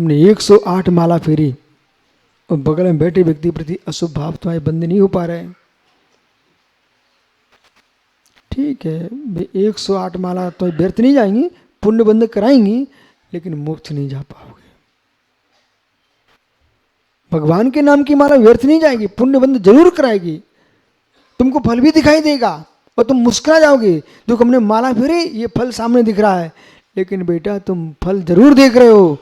तुमने 108 माला फेरी और बगल में बैठे व्यक्ति प्रति अशुभ भाव तुम्हारे बंद नहीं हो पा रहे, ठीक है, 108 माला तो व्यर्थ नहीं जाएंगी, पुण्य बंद कराएंगी, लेकिन मोक्ष नहीं जा पाओगे। भगवान के नाम की माला व्यर्थ नहीं जाएगी, पुण्य बंद जरूर कराएगी, तुमको फल भी दिखाई देगा और तुम मुस्कुरा जाओगे, जो हमने माला फेरी ये फल सामने दिख रहा है, लेकिन बेटा तुम फल जरूर देख रहे हो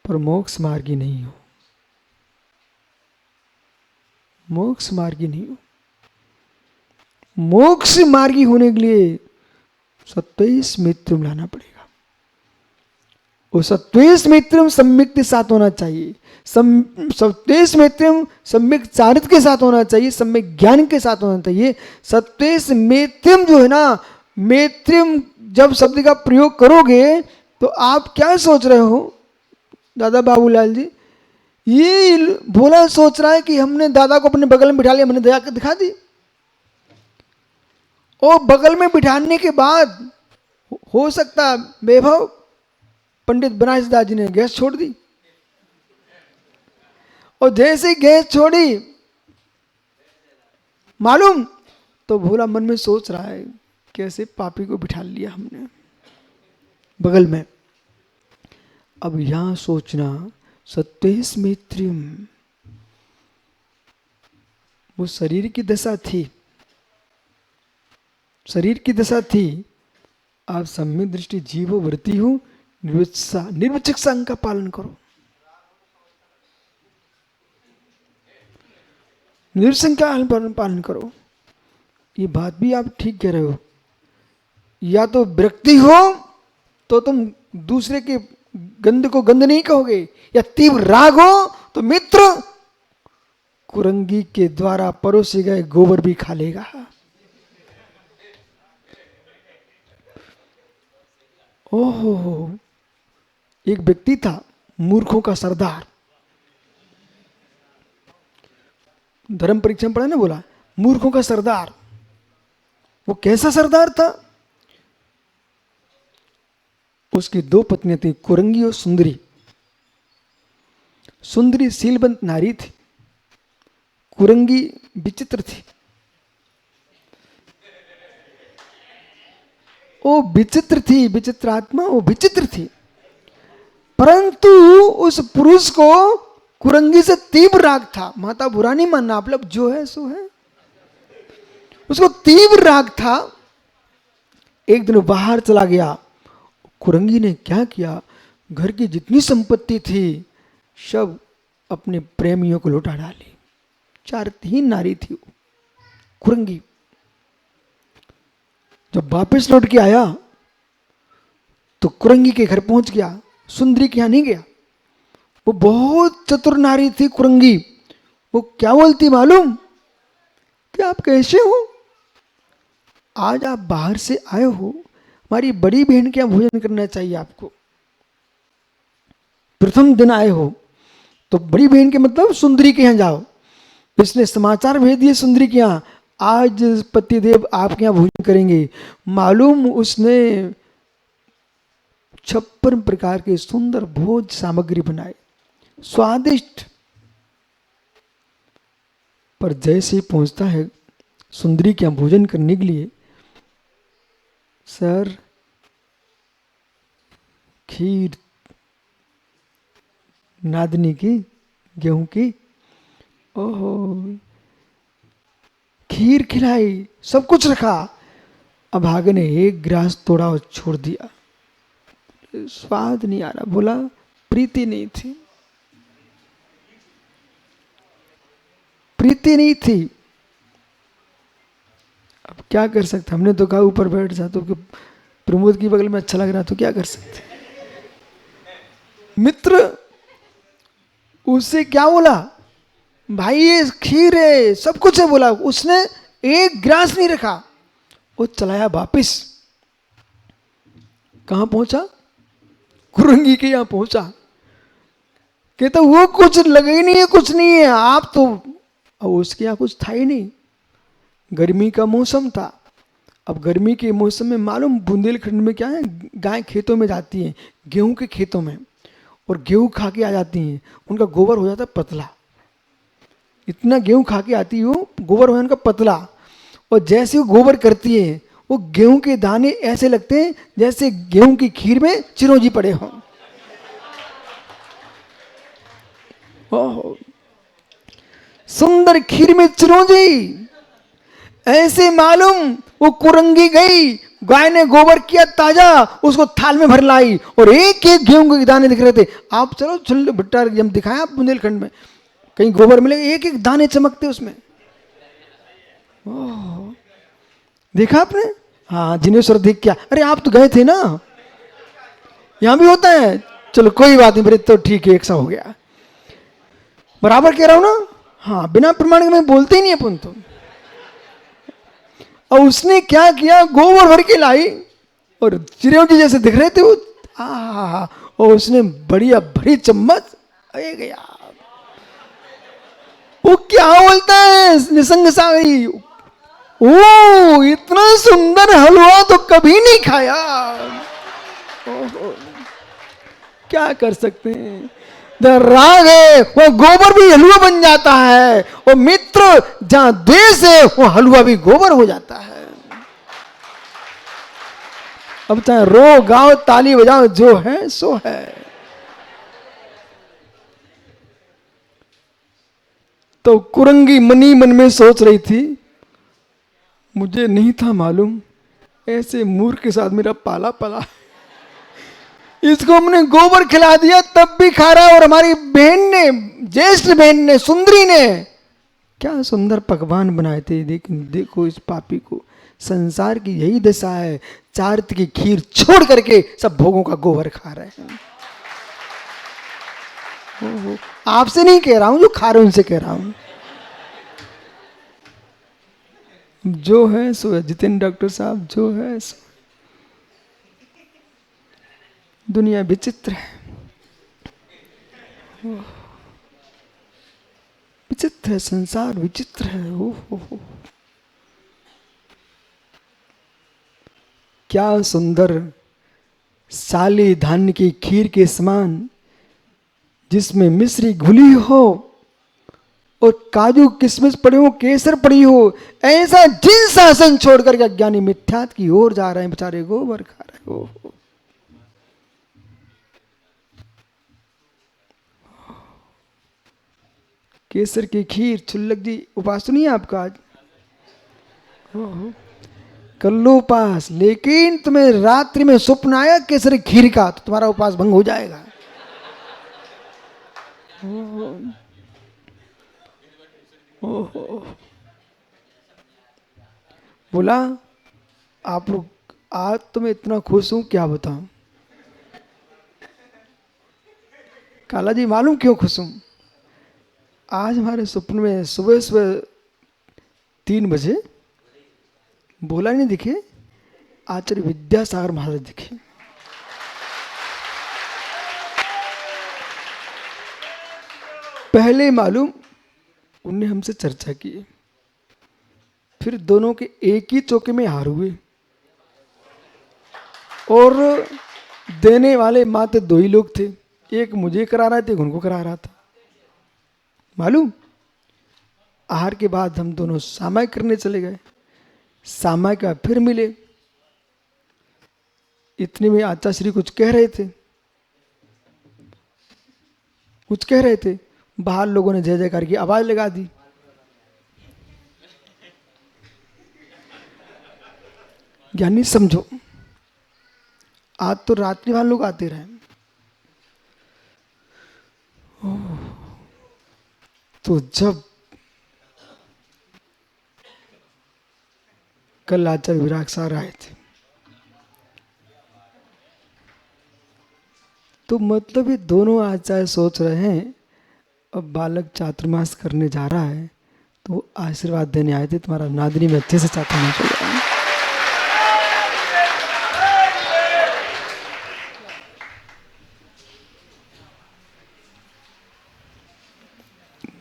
पर मोक्ष मार्गी नहीं हो, मोक्ष मार्गी नहीं हो। मोक्ष मार्गी होने के लिए सत्वेश मैत्रिम लाना पड़ेगा। वो सत्वेश मैत्रिम सम्यक के साथ होना चाहिए, सत्वेश मैत्रिम सम्यक चारित्र के साथ होना चाहिए, सम्यक ज्ञान के साथ होना चाहिए। सत्वेश मैत्रिम जो है ना, मैत्रिम जब शब्द का प्रयोग करोगे तो आप क्या सोच रहे हो दादा बाबूलाल जी, ये भोला सोच रहा है कि हमने दादा को अपने बगल में बिठा लिया, हमने दया कर दिखा दी, और बगल में बिठाने के बाद हो सकता वैभव पंडित बनारस दास जी ने गैस छोड़ दी, और जैसे ही गैस छोड़ी मालूम तो भोला मन में सोच रहा है कैसे पापी को बिठा लिया हमने बगल में। अब यहां सोचना सत्वेश मैत्रिम, वो शरीर की दशा थी, शरीर की दशा थी, आप सम्यक दृष्टि जीवो वृत्ति हो, निर्विचक्षा का पालन करो, निर्संका पालन करो। ये बात भी आप ठीक कह रहे हो, या तो विरक्ति हो तो तुम दूसरे के गंध को गंध नहीं कहोगे, या तीव्र राग हो तो मित्र कुरंगी के द्वारा परोसे गए गोबर भी खा लेगा। ओहो, एक व्यक्ति था मूर्खों का सरदार, धर्म परीक्षा में पढ़ा ना, बोला मूर्खों का सरदार। वो कैसा सरदार था, उसकी दो पत्नियां थी, कुरंगी और सुंदरी। सुंदरी शीलवंत नारी थी, कुरंगी विचित्र थी। वो विचित्र थी, विचित्र आत्मा, वो विचित्र थी, परंतु उस पुरुष को कुरंगी से तीव्र राग था। माता बुरा नहीं मानना, आप लोग जो है सो है, उसको तीव्र राग था। एक दिन बाहर चला गया, कुरंगी ने क्या किया, घर की जितनी संपत्ति थी सब अपने प्रेमियों को लौटा डाली। 4-3 नारी थी वो कुरंगी। जब वापस लौट के आया तो कुरंगी के घर पहुंच गया, सुंदरी के यहां नहीं गया। वो बहुत चतुर नारी थी कुरंगी। वो क्या बोलती मालूम, कि आप कैसे हो, आज आप बाहर से आए हो, हमारी बड़ी बहन के यहाँ भोजन करना चाहिए आपको। प्रथम दिन आए हो तो बड़ी बहन के मतलब सुंदरी के यहाँ जाओ। इसने समाचार भेज दिए सुंदरी के यहाँ, आज पतिदेव आपके यहाँ भोजन करेंगे। मालूम उसने 56 प्रकार के सुंदर भोज सामग्री बनाए, स्वादिष्ट। पर जैसे ही पहुंचता है सुंदरी के यहाँ भोजन करने के लिए, सर खीर नादनी की, गेहूं की, ओहो खीर खिलाई, सब कुछ रखा। अब भाग ने एक गिलास तोड़ा और छोड़ दिया, स्वाद नहीं आ रहा। बोला प्रीति नहीं थी, प्रीति नहीं थी। अब क्या कर सकते, हमने तो कहा ऊपर बैठ जा, तो प्रमोद की बगल में अच्छा लग रहा तो क्या कर सकते। मित्र उससे क्या बोला, भाई ये खीर है, सब कुछ है बोला। उसने एक गिलास नहीं रखा, वो चलाया वापिस। कहां पहुंचा, कुरंगी के यहां पहुंचा। कहता वो कुछ लगे ही नहीं है, कुछ नहीं है आप तो। अब उसके यहाँ कुछ था ही नहीं, गर्मी का मौसम था। अब गर्मी के मौसम में मालूम बुंदेलखंड में क्या है, गाय खेतों में जाती है, गेहूं के खेतों में, और गेहूं खा के आ जाती हैं, उनका गोबर हो जाता है पतला। इतना गेहूं खा के आती हो, गोबर हो उनका पतला। और जैसे वो गोबर करती है, वो गेहूं के दाने ऐसे लगते हैं जैसे गेहूं की खीर में चिरौंजी पड़े हों। ओहो, सुंदर खीर में चिरौंजी, ऐसे मालूम वो कुरंगी गई, गाय ने गोबर किया ताजा, उसको थाल में भर लाई और एक एक गेहूं के दाने दिख रहे थे। आप चलो छुल्ले भुट्टा जब दिखाया आप बुंदेलखंड में, कहीं गोबर मिलेगा, एक एक दाने चमकते उसमें। ओह, देखा आपने? हाँ, जिनेश्वर देख क्या, अरे आप तो गए थे ना, यहां भी होता है। चलो कोई बात नहीं, फिर तो ठीक है, एक सा हो गया, बराबर कह रहा हूं ना। हाँ, बिना प्रमाण के मैं बोलते ही नहीं अपन तो। और उसने क्या किया, गोबर भर के लाई और चिरौंजी जैसे दिख रहे थे वो, और उसने बढ़िया भरी चम्मच अरे गया। वो क्या बोलता है निसंग सागरी, ओ इतना सुंदर हलवा तो कभी नहीं खाया। ओहो, क्या कर सकते हैं, राग है वो गोबर भी हलवा बन जाता है, और मित्र जहां द्वेष है वो हलवा भी गोबर हो जाता है। अब चाहे रो गाओ ताली बजाओ, जो है सो है। तो कुरंगी मनी मन में सोच रही थी, मुझे नहीं था मालूम ऐसे मूर्ख के साथ मेरा पाला पला, इसको हमने गोबर खिला दिया तब भी खा रहा। और हमारी बहन ने, ज्येष्ठ बहन ने, सुंदरी ने क्या सुंदर पकवान बनाए थे, देखो इस पापी को। संसार की यही दशा है, चारित्र की खीर छोड़ करके सब भोगों का गोबर खा रहे हैं। आपसे नहीं कह रहा हूं, जो खा रहे उनसे कह रहा हूं। जो है सो है, जितेंद्र डॉक्टर साहब, जो है सो। दुनिया विचित्र है, विचित्र है, संसार विचित्र है। हो क्या सुंदर साले धान्य की खीर के समान, जिसमें मिश्री घुली हो और काजू किशमिश पड़ी हो, केसर पड़ी हो, ऐसा जिन शासन छोड़कर के अज्ञानी मिथ्यात की ओर जा रहे हैं, बेचारे गोबर खा रहे हो। केसर की खीर, छुल्लक जी उपास तो नहीं है आपका आज? कर लो उपास, लेकिन तुम्हें रात्रि में स्वप्न आया केसर की खीर का, तो तुम्हारा उपास भंग हो जाएगा। बोला आप लोग, आज तो मैं इतना खुश हूं क्या बताऊं। काला जी मालूम क्यों खुश हूं? आज हमारे स्वप्न में सुबह सुबह 3 बजे बोला नहीं दिखे, आचार्य विद्यासागर महाराज दिखे। पहले मालूम उनने हमसे चर्चा की, फिर दोनों के एक ही चौके में हार हुए, और देने वाले मात्र 2 ही लोग थे, एक मुझे करा रहा था, एक उनको करा रहा था। मालूम आहार के बाद हम दोनों सामायिक करने चले गए, सामायिक का फिर मिले। इतने में आचार्य श्री कुछ कह रहे थे, बाहर लोगों ने जय जयकार की आवाज लगा दी। ज्ञानी समझो, आज तो रात्रि वाले लोग आते रहे, तो जब कल आचार्य विराग सार आए थे, तो मतलब ये दोनों आचार्य सोच रहे हैं अब बालक चातुर्मास करने जा रहा है, तो आशीर्वाद देने आए थे, तुम्हारा नादनी में अच्छे से चातुर्मास हो जाए।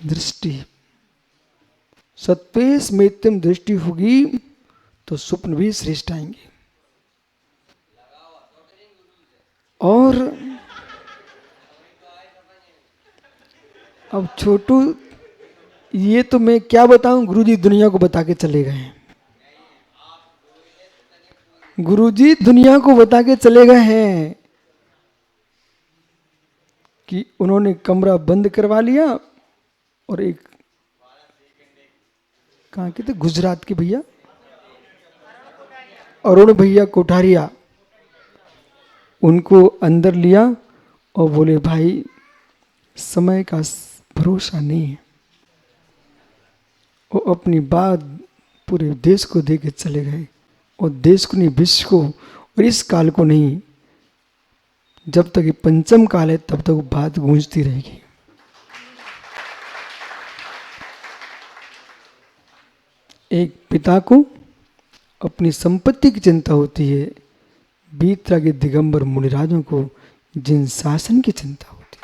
दृष्टि, सत्वेश मेत्यम दृष्टि होगी तो स्वप्न भी श्रेष्ठ आएंगे। और अब छोटू, ये तो मैं क्या बताऊं, गुरुजी दुनिया को बता के चले गए हैं। गुरुजी दुनिया को बता के चले गए हैं कि उन्होंने कमरा बंद करवा लिया और एक, कहाँ के थे, गुजरात के भैया, अरुण भैया कोठारिया, उनको अंदर लिया और बोले भाई समय का भरोसा नहीं है। वो अपनी बात पूरे देश को दे के चले गए, और देश को नहीं, विश्व को और इस काल को नहीं, जब तक ये पंचम काल है तब तक वो बात गूंजती रहेगी। एक पिता को अपनी संपत्ति की चिंता होती है, बीतरा के दिगंबर मुनिराजों को जिन शासन की चिंता होती है।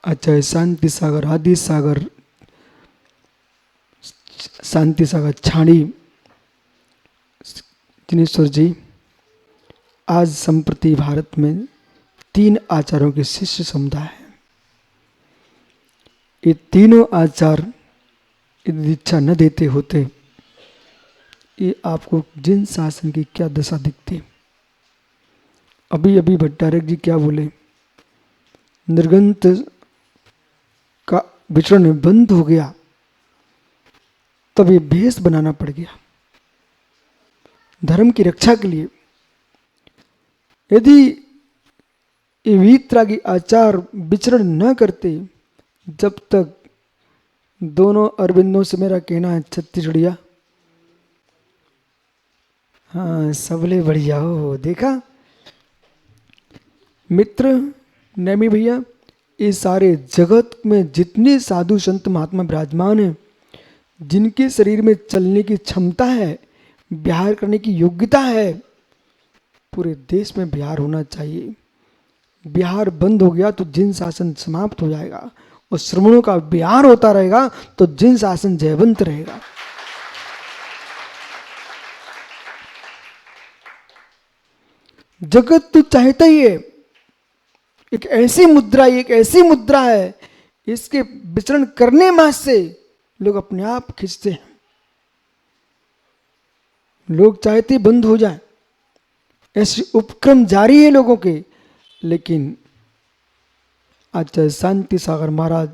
अच्छा, शांति सागर, आदि सागर, शांति सागर छाणी जिनेश्वर जी, आज संप्रति भारत में 3 आचार्यों के शिष्य समुदाय है। ये तीनों आचार यदि दीक्षा न देते होते, ये आपको जिन शासन की क्या दशा दिखती। अभी अभी भट्टारक जी क्या बोले, निर्गंत का विचरण बंद हो गया, तब ये भेष बनाना पड़ गया धर्म की रक्षा के लिए। यदि ये वीतरा की आचार विचरण न करते, जब तक दोनों अरविंदों से मेरा कहना है छत्तीसगढ़िया, हाँ सबले बढ़िया हो, देखा मित्र नेमी भैया, ये सारे जगत में जितने साधु संत महात्मा विराजमान हैं, जिनके शरीर में चलने की क्षमता है, विहार करने की योग्यता है, पूरे देश में विहार होना चाहिए। विहार बंद हो गया तो जिन शासन समाप्त हो जाएगा, और श्रमणों का विहार होता रहेगा तो जिन शासन जयवंत रहेगा। जगत तो चाहता ही है, एक ऐसी मुद्रा, एक ऐसी मुद्रा है, इसके विचरण करने मात्र से लोग अपने आप खिंचते हैं। लोग चाहते बंद हो जाए, ऐसे उपक्रम जारी है लोगों के। लेकिन आचार्य शांति सागर महाराज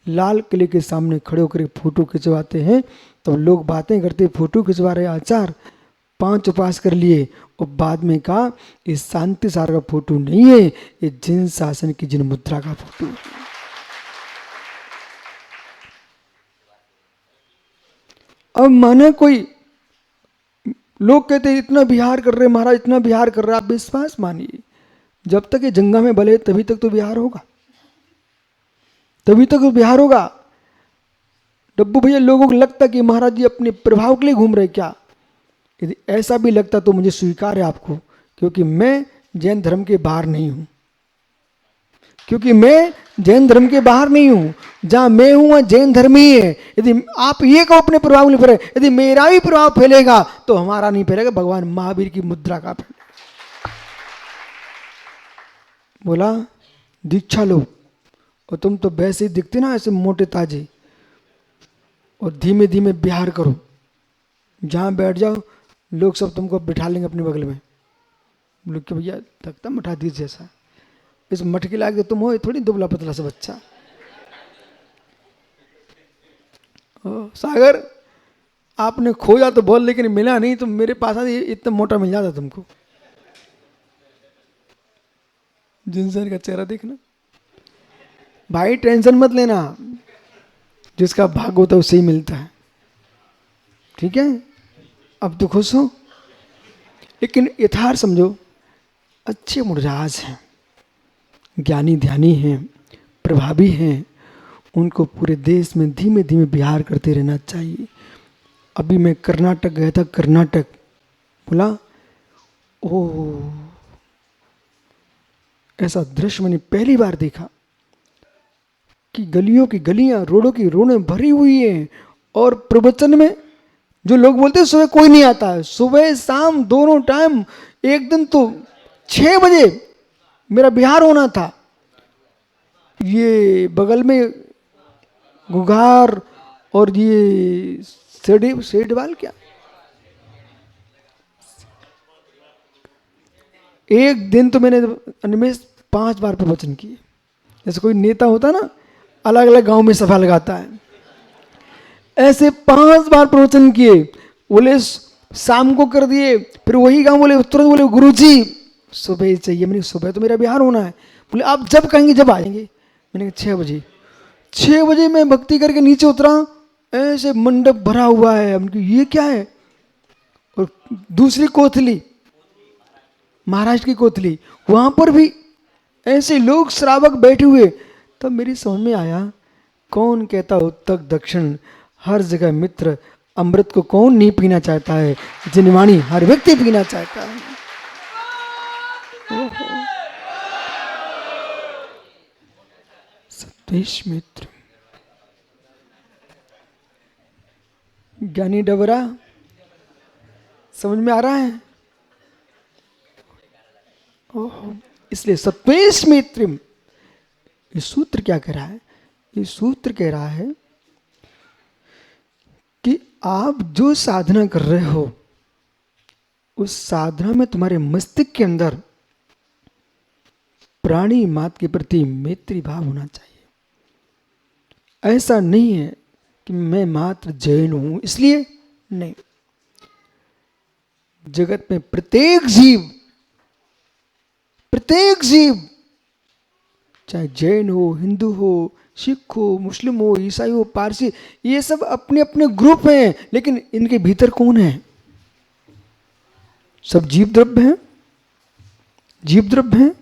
लाल किले के सामने खड़े होकर फोटो खिंचवाते हैं, तो लोग बातें करते, फोटो खिंचवा रहे आचार, 5 उपास कर लिए, और बाद में कहा ये शांति सागर का फोटो नहीं है, ये जिन शासन की जिन मुद्रा का फोटो है। अब माना कोई लोग कहते हैं इतना बिहार कर रहे महाराज, इतना बिहार कर रहे, आप विश्वास मानिए, जब तक ये जंगा में बले तभी तक तो बिहार होगा, तभी तक तो बिहार होगा। डब्बू भैया, लोगों को लगता कि महाराज जी अपने प्रभाव के लिए घूम रहे क्या? यदि ऐसा भी लगता तो मुझे स्वीकार है आपको, क्योंकि मैं जैन धर्म के बाहर नहीं हूं, क्योंकि मैं जैन धर्म के बाहर नहीं हूं। जहां मैं हूं वहां जैन धर्म ही है। यदि आप ये कहो अपने प्रभाव नहीं फैले, यदि मेरा भी प्रभाव फैलेगा तो हमारा नहीं फैलेगा, भगवान महावीर की मुद्रा का फैलेगा। बोला दीक्षा लो, और तुम तो वैसे ही दिखते ना ऐसे मोटे ताजे, और धीमे धीमे बिहार करो, जहां बैठ जाओ लोग सब तुमको बिठा लेंगे अपने बगल में। बोले कि भैया लगता मठा दीज जैसा, इस मटके लाके तुम हो थोड़ी दुबला पतला सा बच्चा। सागर आपने खोजा तो बोल, लेकिन मिला नहीं, तो मेरे पास आते इतना मोटा मिल जाता तुमको। जिनसर का चेहरा देखना भाई, टेंशन मत लेना, जिसका भाग होता है उसे ही मिलता है, ठीक है। अब तो खुश हो, लेकिन यथार्थ समझो, अच्छे मुनिराज हैं, ज्ञानी ध्यानी हैं, प्रभावी हैं, उनको पूरे देश में धीमे धीमे विहार करते रहना चाहिए। अभी मैं कर्नाटक गया था, कर्नाटक बोला ओह, ऐसा दृश्य मैंने पहली बार देखा कि गलियों की गलियां, रोडों की रोडें भरी हुई हैं, और प्रवचन में जो लोग बोलते हैं सुबह कोई नहीं आता है, सुबह शाम दोनों टाइम, एक दिन तो 6 बजे मेरा बिहार होना था। ये बगल में गुगार और ये सेडवाल क्या, एक दिन तो मैंने अनिमेष 5 बार प्रवचन किए। जैसे कोई नेता होता ना, अलग अलग गांव में सभा लगाता है, ऐसे 5 बार प्रवचन किए। बोले शाम को कर दिए, फिर वही गांव बोले तुरंत बोले गुरुजी सुबह चाहिए। मैंने सुबह तो मेरा बिहार होना है। बोले आप जब कहेंगे जब आएंगे। मैंने कहा 6 बजे। 6 बजे मैं भक्ति करके नीचे उतरा, ऐसे मंडप भरा हुआ है। उनकी ये क्या है। और दूसरी कोथली, महाराष्ट्र की कोथली, वहां पर भी ऐसे लोग श्रावक बैठे हुए। तब मेरी समझ में आया, कौन कहता उत्तर दक्षिण, हर जगह मित्र, अमृत को कौन नहीं पीना चाहता है, जिनवाणी हर व्यक्ति पीना चाहता है। सत्वेश मित्र, ज्ञानी डबरा, समझ में आ रहा है। ओहो, इसलिए सत्वेश मित्र, ये सूत्र क्या कह रहा है। ये सूत्र कह रहा है कि आप जो साधना कर रहे हो, उस साधना में तुम्हारे मस्तिष्क के अंदर प्राणी मात्र के प्रति मैत्री भाव होना चाहिए। ऐसा नहीं है कि मैं मात्र जैन हूं इसलिए, नहीं। जगत में प्रत्येक जीव चाहे जैन हो, हिंदू हो, सिख हो, मुस्लिम हो, ईसाई हो, पारसी, ये सब अपने अपने ग्रुप हैं, लेकिन इनके भीतर कौन है। सब जीव द्रव्य हैं, जीव द्रव्य हैं।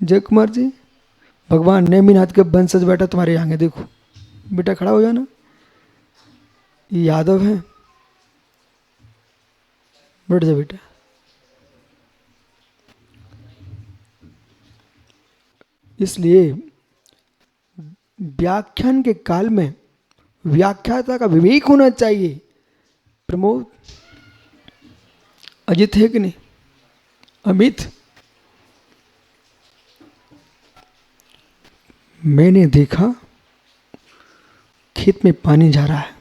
जय कुमार जी, भगवान नेमिनाथ के वंशज बेटा तुम्हारे आगे देखो, बेटा खड़ा हो जाना। ये यादव है, बैठ जा बेटा। इसलिए व्याख्यान के काल में व्याख्याता का विवेक होना चाहिए। प्रमोद, अजित है कि नहीं, अमित, मैंने देखा खेत में पानी जा रहा है,